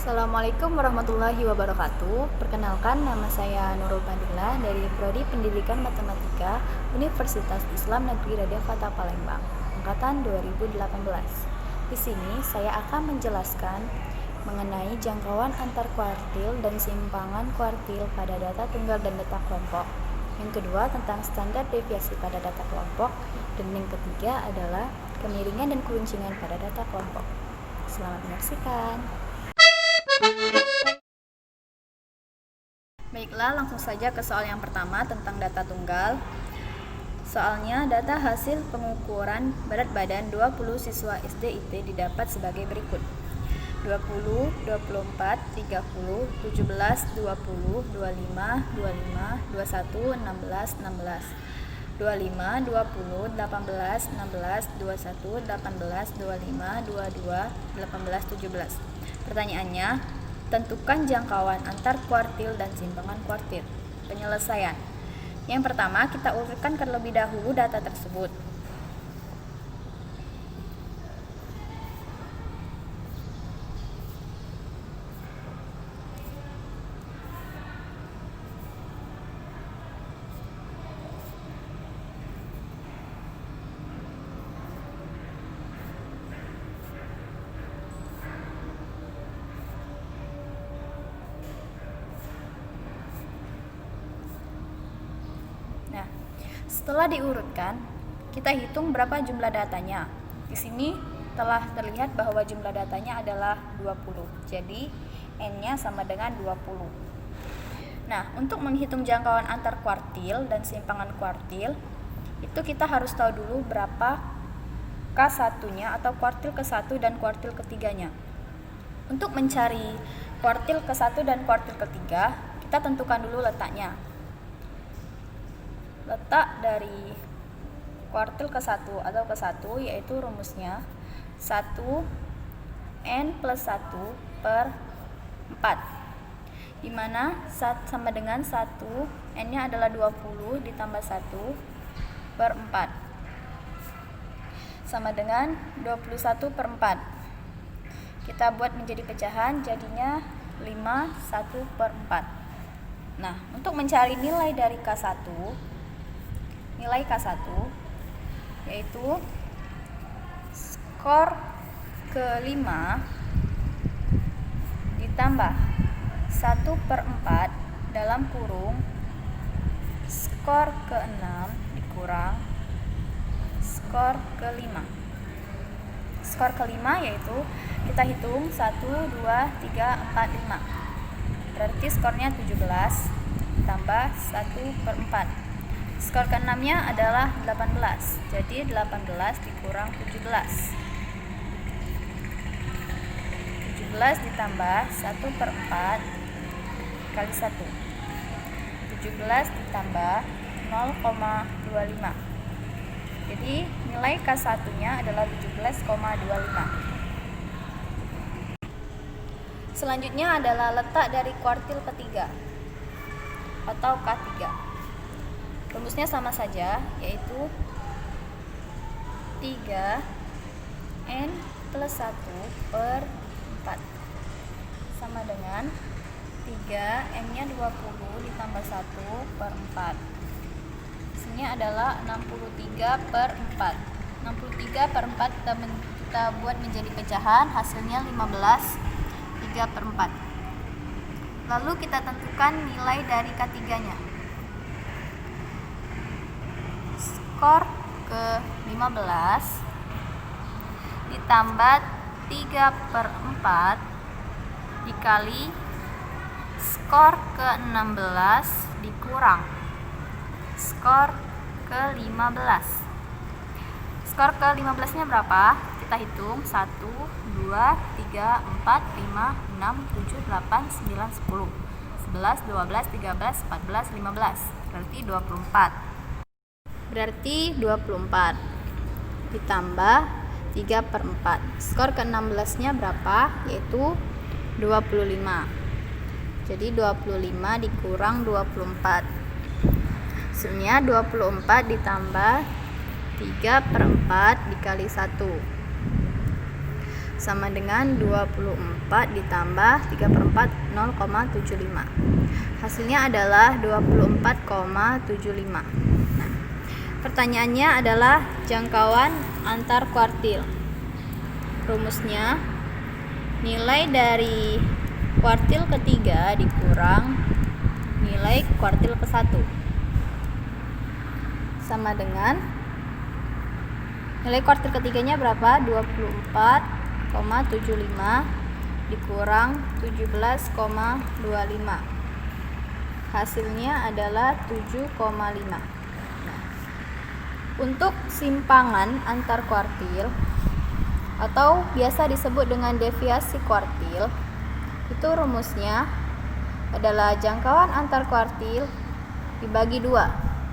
Assalamualaikum warahmatullahi wabarakatuh. Perkenalkan, nama saya Nurul Fadila dari Prodi Pendidikan Matematika Universitas Islam Negeri Raden Fatah Palembang, angkatan 2018. Di sini saya akan menjelaskan mengenai jangkauan antar kuartil dan simpangan kuartil pada data tunggal dan data kelompok. Yang kedua tentang standar deviasi pada data kelompok, dan yang ketiga adalah kemiringan dan keruncingan pada data kelompok. Selamat menyaksikan. Baiklah, langsung saja ke soal yang pertama tentang data tunggal. Soalnya, data hasil pengukuran berat badan 20 siswa SDIT didapat sebagai berikut: 20, 24, 30, 17, 20, 25, 25, 21, 16, 16, 25, 20, 18, 16, 21, 18, 25, 22, 18, 17. Pertanyaannya, tentukan jangkauan antar kuartil dan simpangan kuartil. Penyelesaian. Yang pertama, kita urutkan terlebih dahulu data tersebut. Nah, setelah diurutkan, kita hitung berapa jumlah datanya. Di sini telah terlihat bahwa jumlah datanya adalah 20. Jadi, N-nya sama dengan 20. Nah, untuk menghitung jangkauan antar kuartil dan simpangan kuartil, itu kita harus tahu dulu berapa K1-nya atau kuartil ke-1 dan kuartil ketiganya. Untuk mencari kuartil ke-1 dan kuartil ketiga, kita tentukan dulu letaknya. Letak dari kuartil ke-1 atau ke-1 yaitu rumusnya 1 N plus 1 per 4, dimana sama dengan 1 N-nya adalah 20 ditambah 1 per 4 sama dengan 21 per 4. Kita buat menjadi pecahan, jadinya 5, 1 per 4. Nah, untuk mencari nilai dari K1 yaitu skor ke-5 ditambah 1 per 4 dalam kurung skor ke-6 dikurang skor ke-5. Skor ke-5 yaitu kita hitung 1, 2, 3, 4, 5. Berarti skornya 17 tambah 1 per 4. Skor ke-6-nya adalah 18. Jadi 18 dikurang 17. 17 ditambah 1 per 4 kali 1. 17 ditambah 0,25. Jadi nilai K1-nya adalah 17,25. Selanjutnya adalah letak dari kuartil ketiga atau K3. Rumusnya sama saja, yaitu 3 N plus 1 per 4 sama dengan 3 N-nya 20 ditambah 1 per 4. Hasilnya adalah 63 per 4. 63 per 4 kita buat menjadi pecahan, hasilnya 15, 3 per 4. Lalu kita tentukan nilai dari K3-nya. Skor ke-15 ditambah 3 per 4 dikali skor ke-16 dikurang skor ke-15. Skor ke-15 nya berapa? Kita hitung 1, 2, 3, 4, 5, 6, 7, 8, 9, 10, 11, 12, 13, 14, 15. Berarti 24 ditambah 3 per 4. Skor ke-16 nya berapa? Yaitu 25. Jadi 25 dikurang 24. Hasilnya 24 ditambah 3 per 4 dikali 1. sama dengan 24 ditambah 3/4 0,75. Hasilnya adalah 24,75. Nah, pertanyaannya adalah jangkauan antar kuartil. Rumusnya nilai dari kuartil ketiga dikurang nilai kuartil ke-1 sama dengan nilai kuartil ketiganya berapa? 24,75 dikurang 17,25. Hasilnya adalah 7,5. Nah, untuk simpangan antar kuartil atau biasa disebut dengan deviasi kuartil, itu rumusnya adalah jangkauan antar kuartil dibagi 2.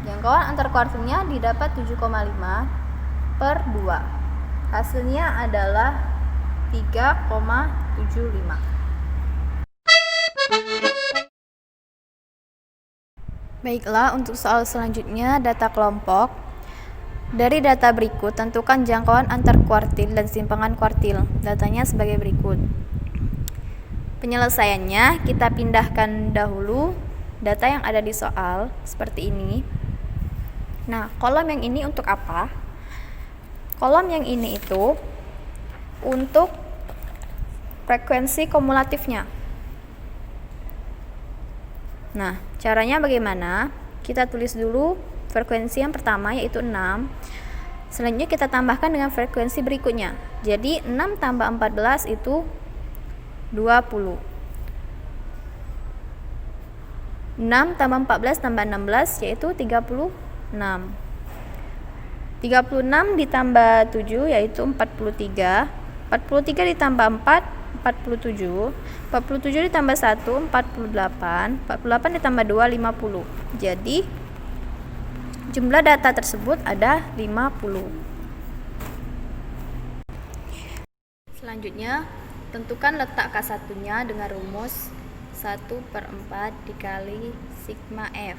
Jangkauan antar kuartilnya didapat 7,5/2. Hasilnya adalah 3,75. Baiklah, untuk soal selanjutnya data kelompok. Dari data berikut, tentukan jangkauan antar kuartil dan simpangan kuartil. Datanya sebagai berikut. Penyelesaiannya kita pindahkan dahulu data yang ada di soal seperti ini. Nah, kolom yang ini untuk apa? Kolom yang ini itu untuk frekuensi kumulatifnya. Nah, caranya bagaimana? Kita tulis dulu frekuensi yang pertama yaitu 6. Selanjutnya kita tambahkan dengan frekuensi berikutnya. Jadi 6 tambah 14 itu 20. 6 tambah 14 tambah 16 yaitu 36. 36 ditambah 7 yaitu 43. 43 ditambah 4 47. 47 ditambah 1 48. 48 ditambah 2 50. Jadi jumlah data tersebut ada 50. Selanjutnya, tentukan letak K1-nya dengan rumus 1/4 dikali sigma F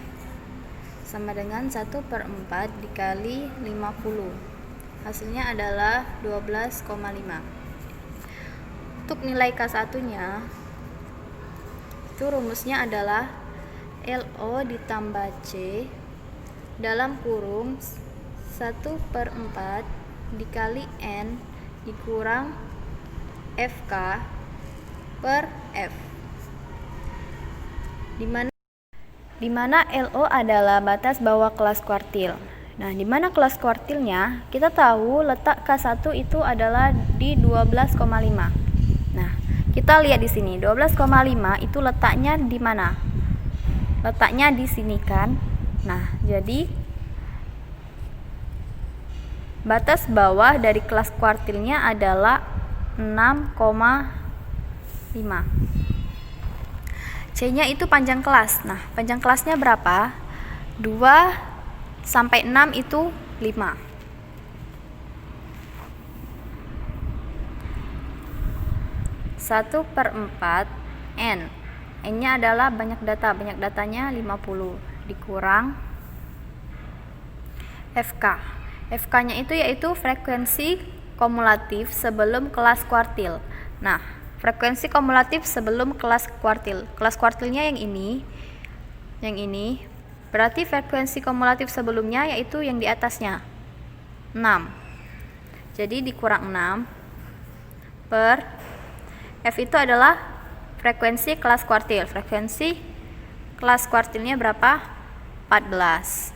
sama dengan 1/4 dikali 50. Hasilnya adalah 12,5. Untuk nilai K1-nya, itu rumusnya adalah LO ditambah C dalam kurung 1/4 dikali N dikurang FK per F, dimana LO adalah batas bawah kelas kuartil. Nah, dimana kelas kuartilnya kita tahu letak K1 itu adalah di 12,5. Nah, kita lihat di sini 12,5 itu letaknya di mana? Letaknya di sini kan? Nah, jadi batas bawah dari kelas kuartilnya adalah 6,5. C-nya itu panjang kelas. Nah, panjang kelasnya berapa? 2 sampai 6 itu 5. Satu per 4 N. N-nya adalah banyak data. Banyak datanya 50 dikurang FK. FK-nya itu yaitu frekuensi kumulatif sebelum kelas kuartil. Nah, frekuensi kumulatif sebelum kelas kuartil. Kelas kuartilnya yang ini. Yang ini. Berarti frekuensi kumulatif sebelumnya yaitu yang di atasnya. 6. Jadi dikurang 6 per F itu adalah frekuensi kelas kuartil. Frekuensi kelas kuartilnya berapa? 14.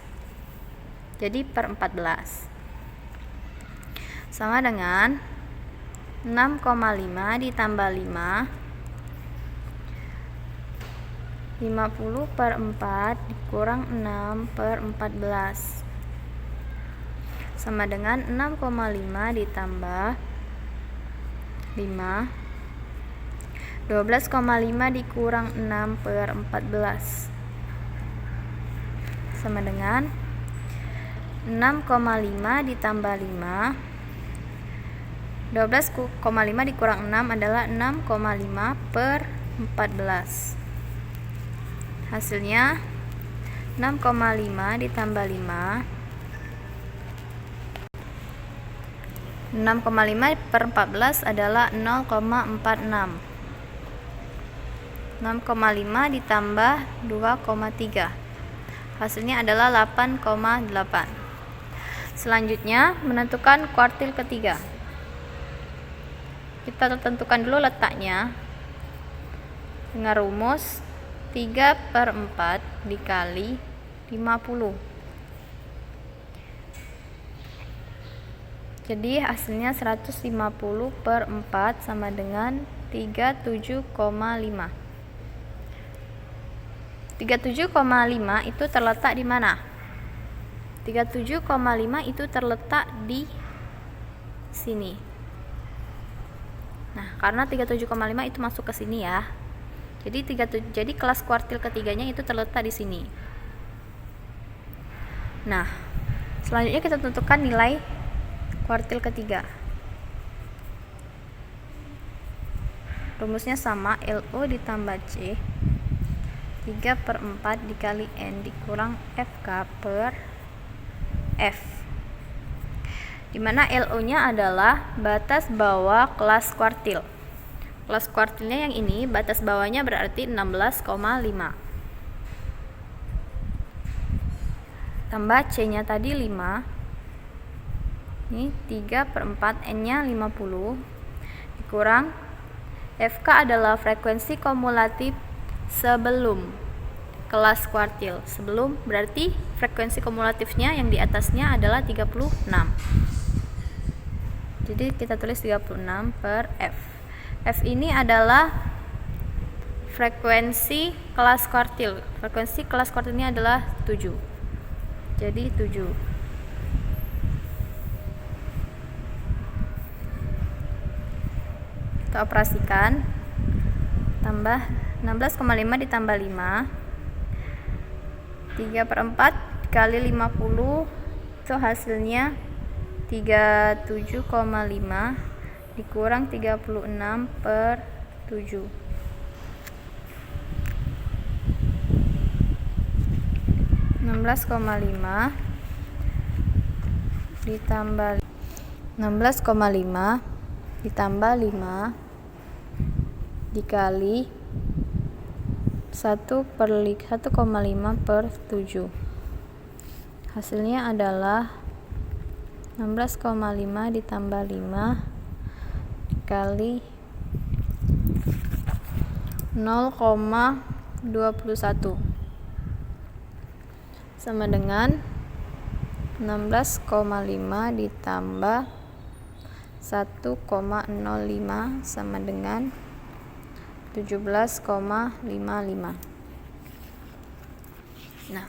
Jadi per 14 sama dengan 6,5 ditambah 5, 50 per 4 dikurang 6 per 14 sama dengan 6,5 ditambah 5, 12,5 dikurang 6 per 14 sama dengan 6,5 ditambah 5, 12,5 dikurang 6 adalah 6,5 per 14. Hasilnya 6,5 ditambah 5 6,5 per 14 adalah 0,46. 6,5 ditambah 2,3. Hasilnya adalah 8,8. Selanjutnya, menentukan kuartil ketiga. Kita tentukan dulu letaknya dengan rumus 3 per 4 dikali 50. Jadi hasilnya 150 per 4 sama dengan 37,5. 37,5 itu terletak di mana? 37,5 itu terletak di sini. Nah, karena 37,5 itu masuk ke sini ya. Jadi kelas kuartil ketiganya itu terletak di sini. Nah, selanjutnya kita tentukan nilai kuartil ketiga. Rumusnya sama, LO ditambah C 3 per 4 dikali N dikurang FK per F, dimana LO nya adalah batas bawah kelas kuartil. Kelas kuartilnya yang ini, batas bawahnya berarti 16,5 tambah C nya tadi 5, ini 3 per 4, N nya 50 dikurang FK adalah frekuensi kumulatif sebelum kelas kuartil. Sebelum berarti frekuensi kumulatifnya yang di atasnya adalah 36. Jadi kita tulis 36 per F. F ini adalah frekuensi kelas kuartil. Frekuensi kelas kuartilnya adalah 7. Jadi 7. Kita operasikan, tambah 16,5 ditambah 5, 3 per 4 dikali 50, itu hasilnya 37,5 dikurang 36 per 7. 16,5 ditambah 16,5 ditambah 5 dikali 1,5 per 7. Hasilnya adalah 16,5 ditambah 5 dikali 0,21 sama dengan 16,5 ditambah 1,05 sama dengan 17,55. Nah,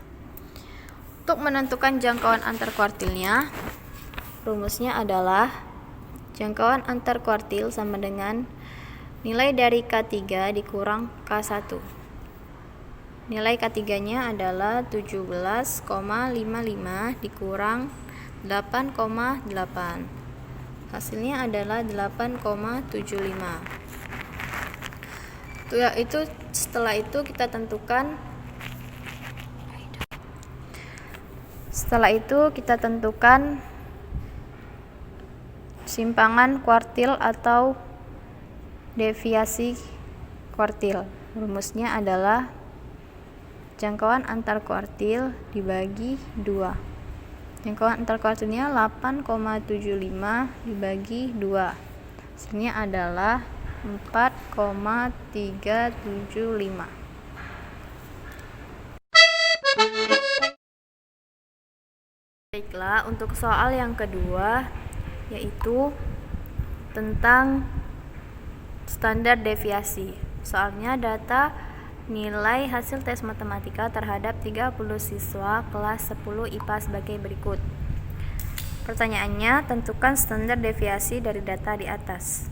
untuk menentukan jangkauan antar kuartilnya, rumusnya adalah jangkauan antar kuartil sama dengan nilai dari K3 dikurang K1. Nilai K3-nya adalah 17,55 dikurang 8,8. Hasilnya adalah 8,75. Setelah itu kita tentukan simpangan kuartil atau deviasi kuartil. Rumusnya adalah jangkauan antar kuartil dibagi 2. Jangkauan antar kuartilnya 8,75 dibagi 2. Hasilnya adalah 4,375. Baiklah, untuk soal yang kedua yaitu tentang standar deviasi. Soalnya data nilai hasil tes matematika terhadap 30 siswa kelas 10 IPA sebagai berikut. Pertanyaannya, tentukan standar deviasi dari data di atas.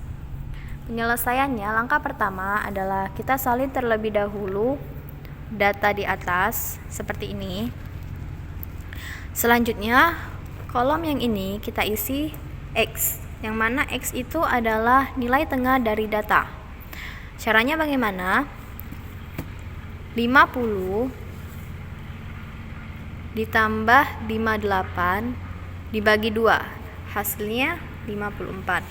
Penyelesaiannya, langkah pertama adalah kita salin terlebih dahulu data di atas seperti ini. Selanjutnya, kolom yang ini kita isi X, yang mana X itu adalah nilai tengah dari data. Caranya bagaimana? 50 ditambah 58 dibagi 2. Hasilnya 54.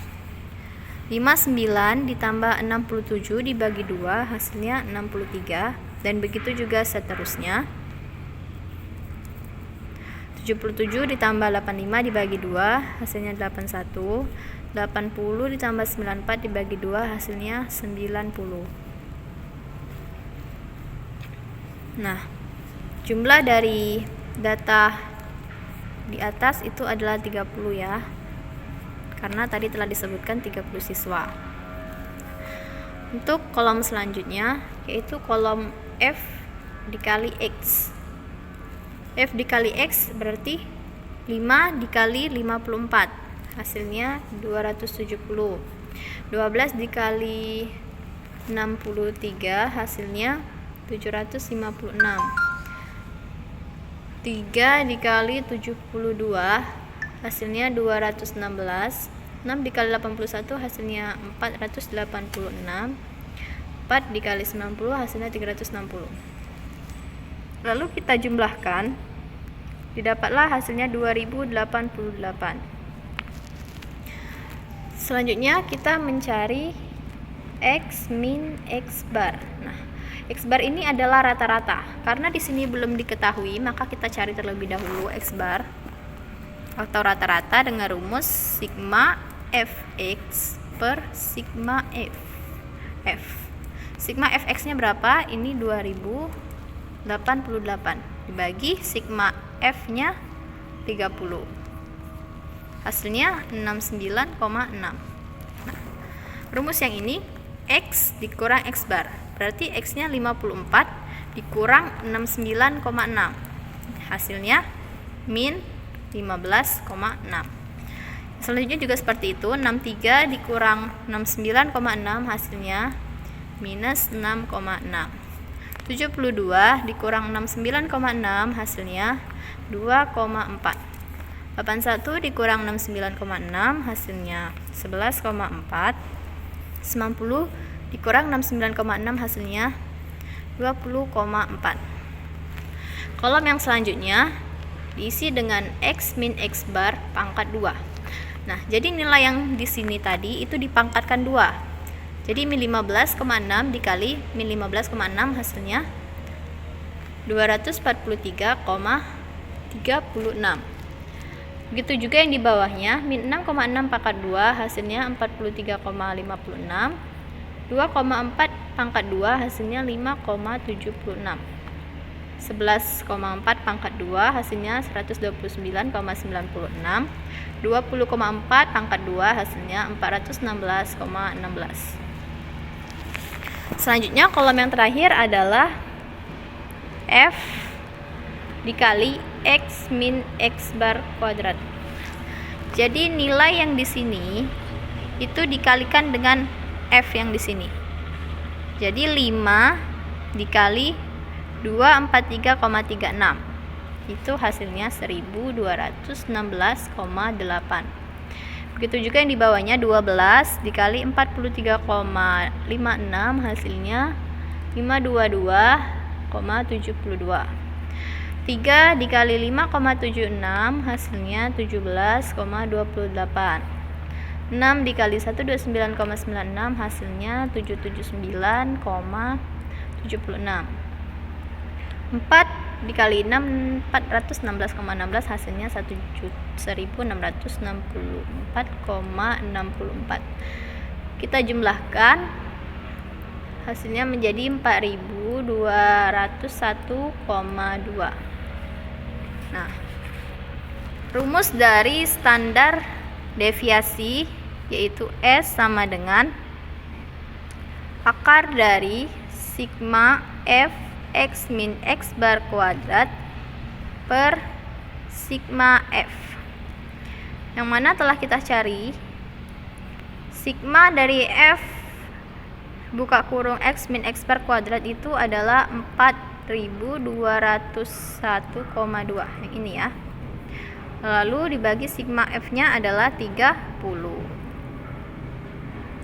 59 ditambah 67 dibagi 2 hasilnya 63, dan begitu juga seterusnya. 77 ditambah 85 dibagi 2 hasilnya 81. 80 ditambah 94 dibagi 2 hasilnya 90. Nah, jumlah dari data di atas itu adalah 30 ya, karena tadi telah disebutkan 30 siswa. Untuk kolom selanjutnya yaitu kolom F dikali X. F dikali X berarti 5 dikali 54 hasilnya 270. 12 dikali 63 hasilnya 756. 3 dikali 72 hasilnya 216. 6 dikali 81 hasilnya 486. 4 dikali 90 hasilnya 360. Lalu kita jumlahkan, didapatlah hasilnya 2088. Selanjutnya kita mencari X min X bar. Nah, X bar ini adalah rata-rata. Karena di sini belum diketahui, maka kita cari terlebih dahulu X bar atau rata-rata dengan rumus sigma Fx per sigma F. Sigma Fx-nya berapa? Ini 2088 dibagi sigma F-nya 30. Hasilnya 69,6. Nah, rumus yang ini X dikurang X bar. Berarti X-nya 54 dikurang 69,6. Hasilnya min 15,6. Selanjutnya juga seperti itu, 63 dikurang 69,6 hasilnya minus 6,6. 72 dikurang 69,6 hasilnya 2,4. 81 dikurang 69,6 hasilnya 11,4. 90 dikurang 69,6 hasilnya 20,4. Kolom yang selanjutnya diisi dengan X min X bar pangkat 2. Nah, jadi nilai yang di sini tadi itu dipangkatkan 2. Jadi min 15,6 dikali min 15,6 hasilnya 243,36. Begitu juga yang di bawahnya, min 6,6 pangkat 2 hasilnya 43,56. 2,4 pangkat 2 hasilnya 5,76. 11,4 pangkat 2 hasilnya 129,96. 20,4 pangkat 2 hasilnya 416,16. Selanjutnya kolom yang terakhir adalah F dikali X min X bar kuadrat. Jadi nilai yang di sini itu dikalikan dengan F yang di sini. Jadi 5 dikali 243,36. Itu hasilnya 1216,8. Begitu juga yang di bawahnya 12 dikali 43,56 hasilnya 522,72. 3 dikali 5,76 hasilnya 17,28. 6 dikali 129,96 hasilnya 779,76. 4 dikali 6 416,16 hasilnya 1664,64. Kita jumlahkan, hasilnya menjadi 4201,2. Nah, rumus dari standar deviasi yaitu S sama dengan akar dari sigma F X min X bar kuadrat per sigma F, yang mana telah kita cari sigma dari F buka kurung X min X bar kuadrat itu adalah 4201,2 yang ini ya. Lalu dibagi sigma F nya adalah 30.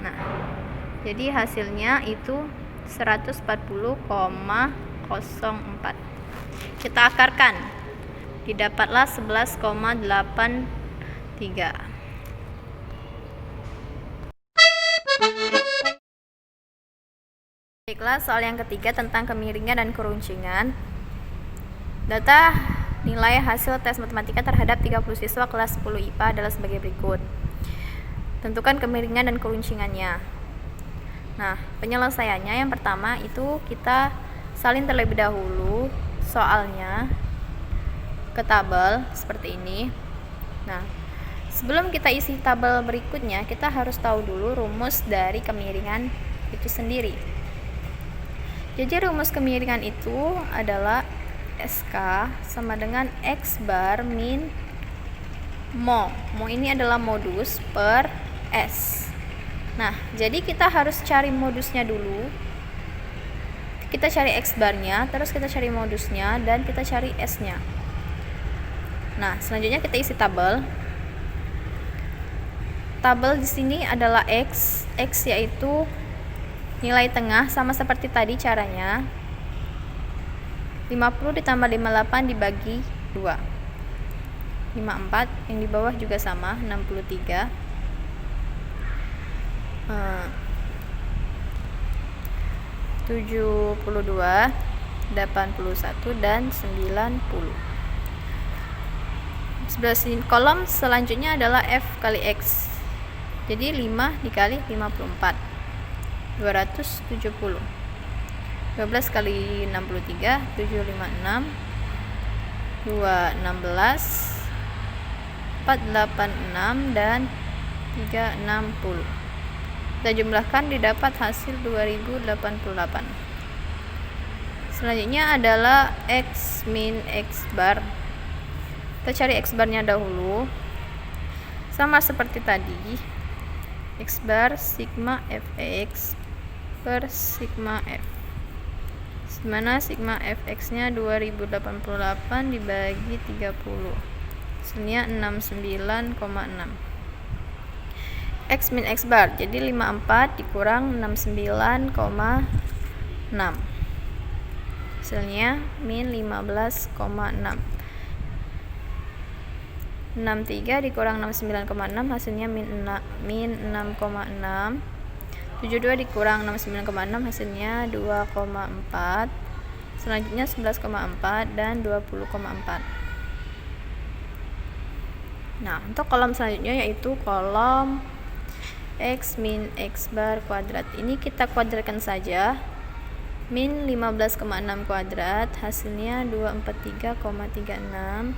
Nah, jadi hasilnya itu 140,04. Kita akarkan, didapatlah 11,83. Baiklah, soal yang ketiga tentang kemiringan dan keruncingan. Data nilai hasil tes matematika terhadap 30 siswa kelas 10 IPA adalah sebagai berikut. Tentukan kemiringan dan keruncingannya. Nah, penyelesaiannya yang pertama itu kita salin terlebih dahulu soalnya ke tabel seperti ini. Nah, sebelum kita isi tabel berikutnya, kita harus tahu dulu rumus dari kemiringan itu sendiri. Jadi rumus kemiringan itu adalah SK sama dengan X bar min mo. Mo ini adalah modus per S. Nah, jadi kita harus cari modusnya dulu. Kita cari X barnya, terus kita cari modusnya, dan kita cari S-nya. Nah, selanjutnya kita isi tabel. Tabel di sini adalah X. X yaitu nilai tengah, sama seperti tadi caranya. 50 ditambah 58 dibagi 2. 54, yang di bawah juga sama, 63. 72, 81, dan 90. Sebelah sini kolom selanjutnya adalah F kali X. Jadi 5 dikali 54. 270. 12 kali 63, 756, 216, 486, dan 360. Kita jumlahkan, didapat hasil 2088. Selanjutnya adalah X min X bar. Kita cari X barnya dahulu. Sama seperti tadi, X bar sigma Fx per sigma F, dimana sigma Fx nya 2088 dibagi 30, hasilnya 69,6. X min X bar, jadi 54 dikurang 69,6, hasilnya min 15,6. 63 dikurang 69,6 hasilnya min 6,6. 72 dikurang 69,6 hasilnya 2,4. Selanjutnya 11,4 dan 20,4. Nah, untuk kolom selanjutnya yaitu kolom X min X bar kuadrat. Ini kita kuadratkan saja. Min 15,6 kuadrat hasilnya 243,36,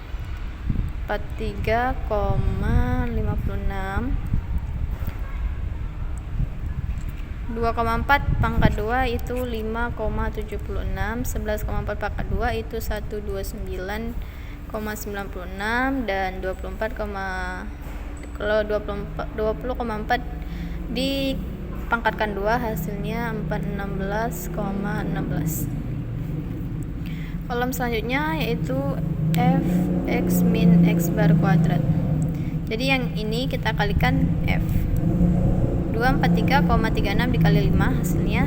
43,56. 2,4 pangkat 2 itu 5,76. 11,4 pangkat 2 itu 129,96, dan 20,4 dipangkatkan 2 hasilnya 416,16. Kolom selanjutnya yaitu F X min X bar kuadrat. Jadi yang ini kita kalikan F. 243,36 dikali 5 hasilnya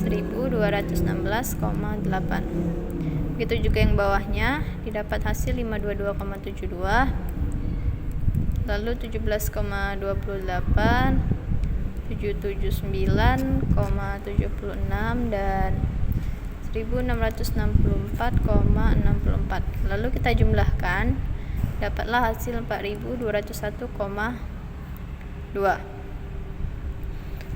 1216,8. Begitu juga yang bawahnya, didapat hasil 522,72, lalu 17,28, 779,76, dan 1664,64. Lalu kita jumlahkan, dapatlah hasil 4201,2.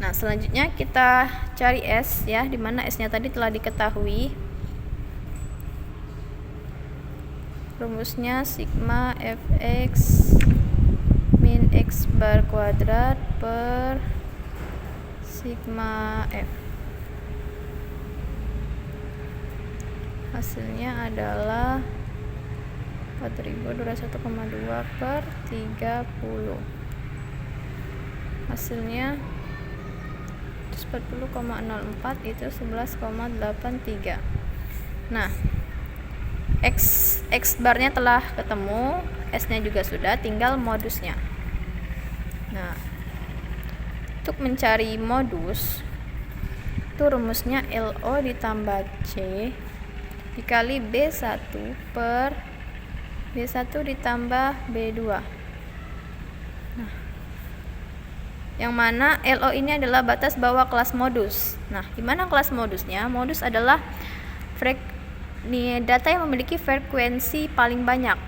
Nah, selanjutnya kita cari S ya, dimana S-nya tadi telah diketahui. Rumusnya sigma Fx min X bar kuadrat per sigma F. Hasilnya adalah 4201,2 per 30. Hasilnya 40,04 itu 11,83. Nah, X barnya telah ketemu, S-nya juga sudah, tinggal modusnya. Nah, untuk mencari modus itu rumusnya LO ditambah C dikali B1 per B1 ditambah B2. Nah, Yang mana LO ini adalah batas bawah kelas modus. Nah, gimana kelas modusnya? Modus adalah data yang memiliki frekuensi paling banyak.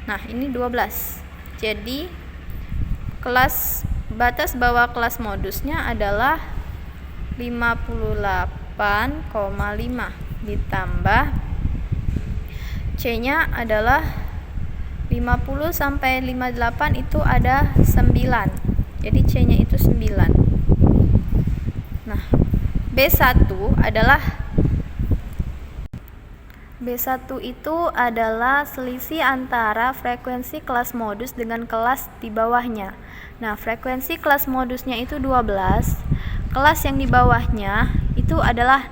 Nah, ini 12. Jadi, batas bawah kelas modusnya adalah 58,5 ditambah C-nya adalah 50 sampai 58 itu ada 9. Jadi C-nya itu 9. Nah, B1 itu adalah selisih antara frekuensi kelas modus dengan kelas di bawahnya. Nah, frekuensi kelas modusnya itu 12. Kelas yang di bawahnya itu adalah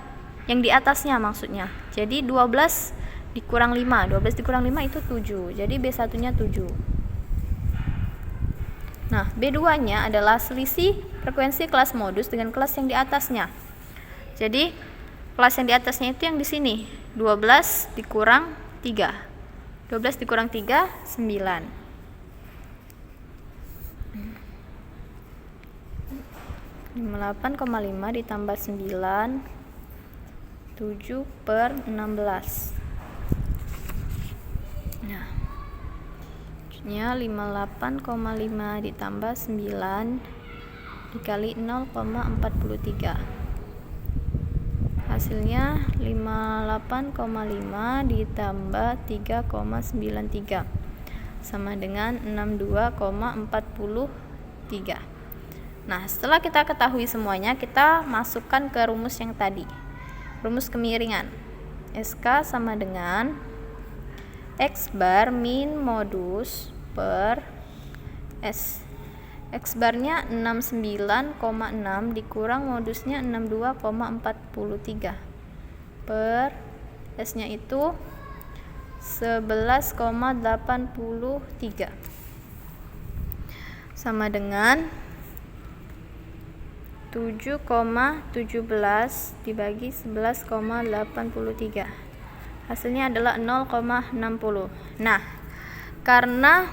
yang di atasnya maksudnya. Jadi 12 dikurang 5. 12 dikurang 5 itu 7. Jadi B1-nya 7. Nah, B2-nya adalah selisih frekuensi kelas modus dengan kelas yang di atasnya. Jadi, kelas yang di atasnya itu yang di sini. 12 dikurang 3. 12 dikurang 3, 9. 58,5 ditambah 9, 7/16. Nah, nya 58,5 ditambah 9 dikali 0,43. Hasilnya 58,5 ditambah 3,93 sama dengan 62,43. Nah, setelah kita ketahui semuanya, kita masukkan ke rumus yang tadi. Rumus kemiringan. SK sama dengan X bar min modus per S. X barnya 69,6 dikurang modusnya 62,43 per S-nya itu 11,83 sama dengan 7,17 dibagi 11,83. Hasilnya adalah 0,60. Nah, karena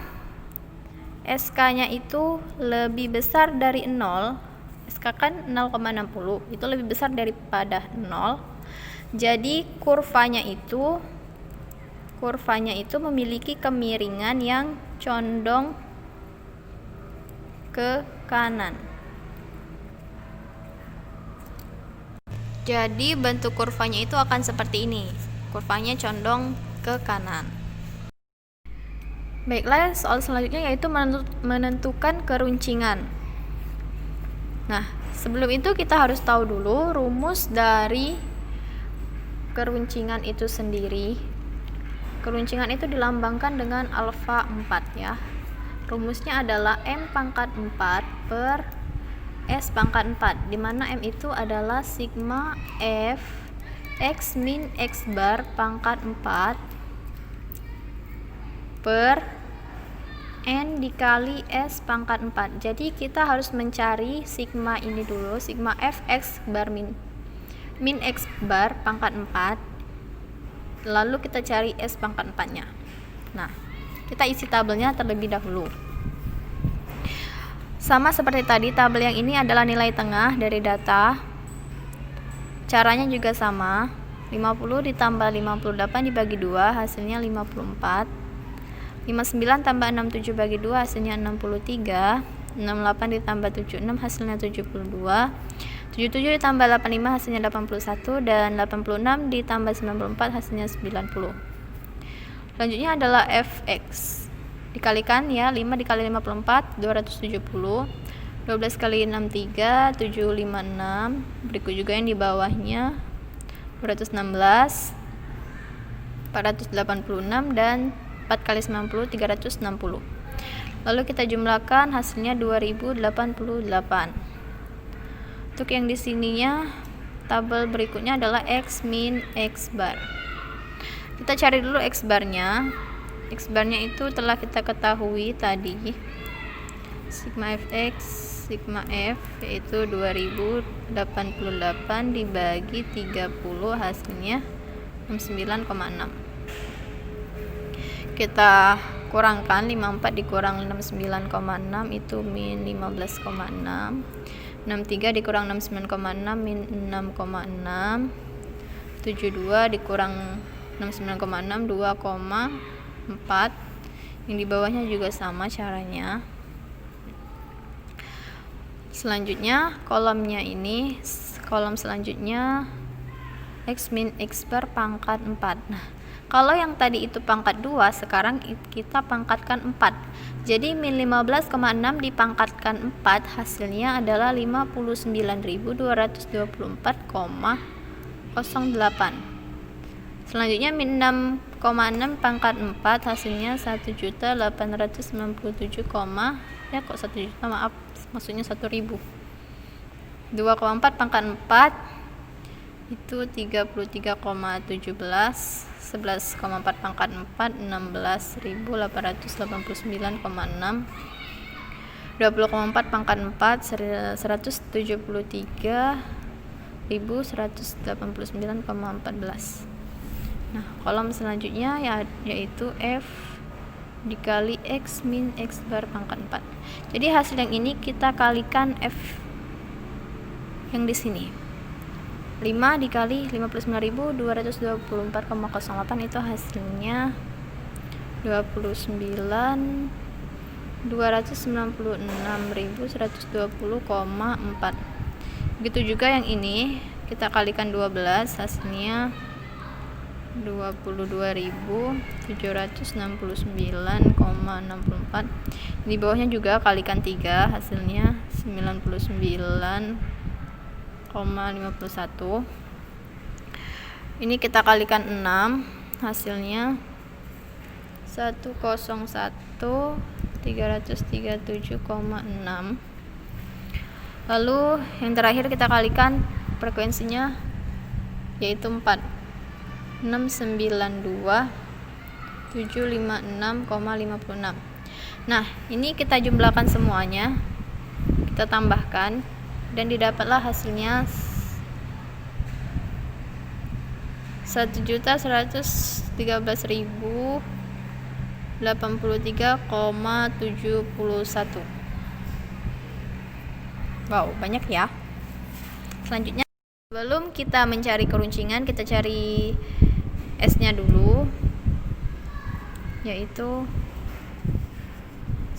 SK-nya itu lebih besar dari 0, SK kan 0,60, itu lebih besar daripada 0. Jadi kurvanya itu memiliki kemiringan yang condong ke kanan. Jadi bentuk kurvanya itu akan seperti ini. Kurvanya condong ke kanan. Baiklah, soal selanjutnya yaitu menentukan keruncingan. Nah, sebelum itu kita harus tahu dulu rumus dari keruncingan itu sendiri. Keruncingan itu dilambangkan dengan alfa 4 ya. Rumusnya adalah M pangkat 4 per S pangkat 4, di mana M itu adalah sigma F X min X bar pangkat 4 per N dikali S pangkat 4. Jadi kita harus mencari sigma ini dulu, sigma F X bar min X bar pangkat 4, lalu kita cari S pangkat 4 nya. Nah, kita isi tabelnya terlebih dahulu. Sama seperti tadi, tabel yang ini adalah nilai tengah dari data. Caranya juga sama. 50 ditambah 58 dibagi 2 hasilnya 54. 59 tambah 67 bagi 2 hasilnya 63. 68 ditambah 76 hasilnya 72. 77 ditambah 85 hasilnya 81, dan 86 ditambah 94 hasilnya 90. Selanjutnya adalah fx. Dikalikan ya, 5 dikali 54 270, 12 kali 63 756. Berikut juga yang di bawahnya 216, 486, dan 4 kali 90 360. Lalu kita jumlahkan hasilnya 2088. Untuk yang di sininya, tabel berikutnya adalah X min X bar. Kita cari dulu X barnya. X barnya itu telah kita ketahui tadi, sigma fx sigma f yaitu 2088 dibagi 30 hasilnya 69,6. Kita kurangkan 54 dikurang 69,6 itu min 15,6. 63 dikurang 69,6 min 6,6. 72 dikurang 69,6 2,4. Yang di bawahnya juga sama caranya. Selanjutnya kolomnya ini, kolom selanjutnya X min X bar pangkat 4. Nah, kalau yang tadi itu pangkat 2, sekarang kita pangkatkan 4. Jadi min 15,6 dipangkatkan 4, hasilnya adalah 59.224,08. Selanjutnya min 6,6 pangkat 4, hasilnya 1.897, ya kok 1 juta, maaf, maksudnya 1.000. 2,4 pangkat 4 itu 33,17. 11,4 pangkat 4 16.889,6. 20,4 pangkat 4 173.189,14. Nah, kolom selanjutnya yaitu F dikali X min X bar pangkat 4. Jadi hasil yang ini kita kalikan F yang di sini. 5 dikali 59.224,08 itu hasilnya 29.296.120,4. Begitu juga yang ini kita kalikan 12, hasilnya 22.769,64. Di bawahnya juga kalikan 3, hasilnya 99,51. Ini kita kalikan 6, hasilnya 101.337,6. Lalu yang terakhir kita kalikan frekuensinya yaitu 4, 692.756,56. Nah, ini kita jumlahkan semuanya, kita tambahkan, dan didapatlah hasilnya 1.113.083,71. Wow, banyak ya. Selanjutnya, sebelum kita mencari keruncingan, kita cari S-nya dulu, yaitu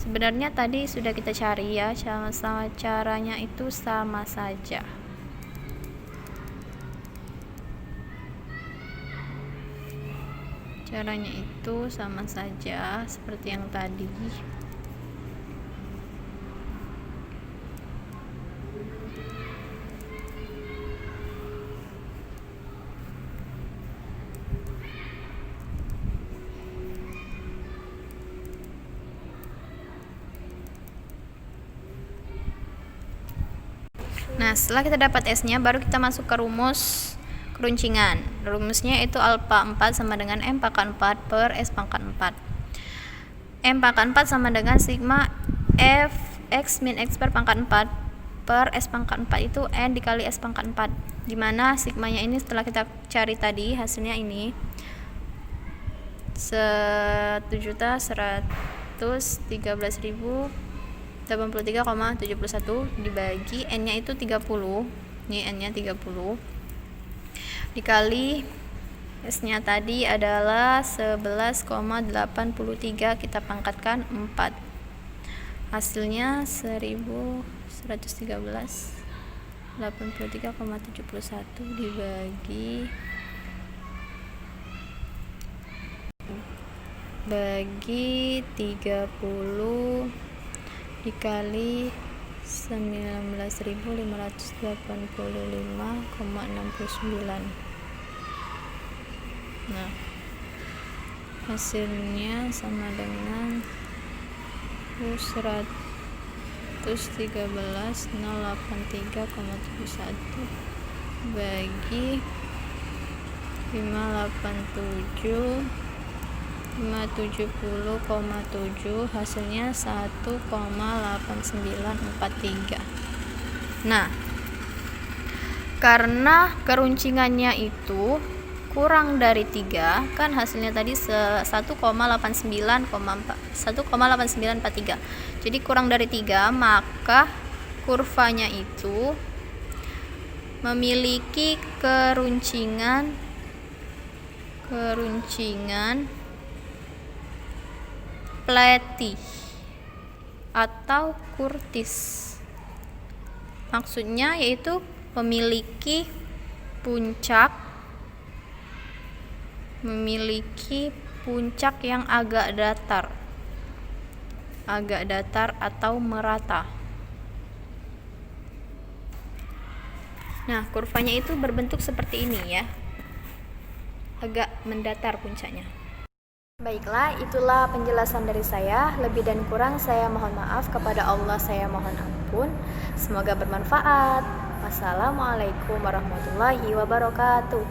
sebenarnya tadi sudah kita cari ya, sama caranya itu sama saja. Caranya itu sama saja seperti yang tadi. Nah, setelah kita dapat S-nya, baru kita masuk ke rumus keruncingan. Rumusnya itu alfa 4 sama dengan M pangkat 4 per S pangkat 4. M pangkat 4 sama dengan sigma F X min X per pangkat 4 per S pangkat 4 itu N dikali S pangkat 4. Dimana sigmanya ini setelah kita cari tadi, hasilnya ini 1.113.083,71 dibagi N-nya itu 30. Ini N-nya 30. Dikali S-nya tadi adalah 11,83, kita pangkatkan 4. Hasilnya 1.113,83,71 dibagi 30 dikali 19.585,69. Nah, hasilnya sama dengan 113.083,71 bagi 570,7, hasilnya 1,8943. Nah, karena keruncingannya itu kurang dari 3, kan hasilnya tadi 1,8943. Jadi kurang dari 3, maka kurvanya itu memiliki keruncingan Flaty atau kurtis. Maksudnya yaitu memiliki puncak yang agak datar atau merata. Nah, kurvanya itu berbentuk seperti ini ya, agak mendatar puncaknya. Baiklah, itulah penjelasan dari saya. Lebih dan kurang saya mohon maaf, kepada Allah saya mohon ampun. Semoga bermanfaat. Wassalamualaikum warahmatullahi wabarakatuh.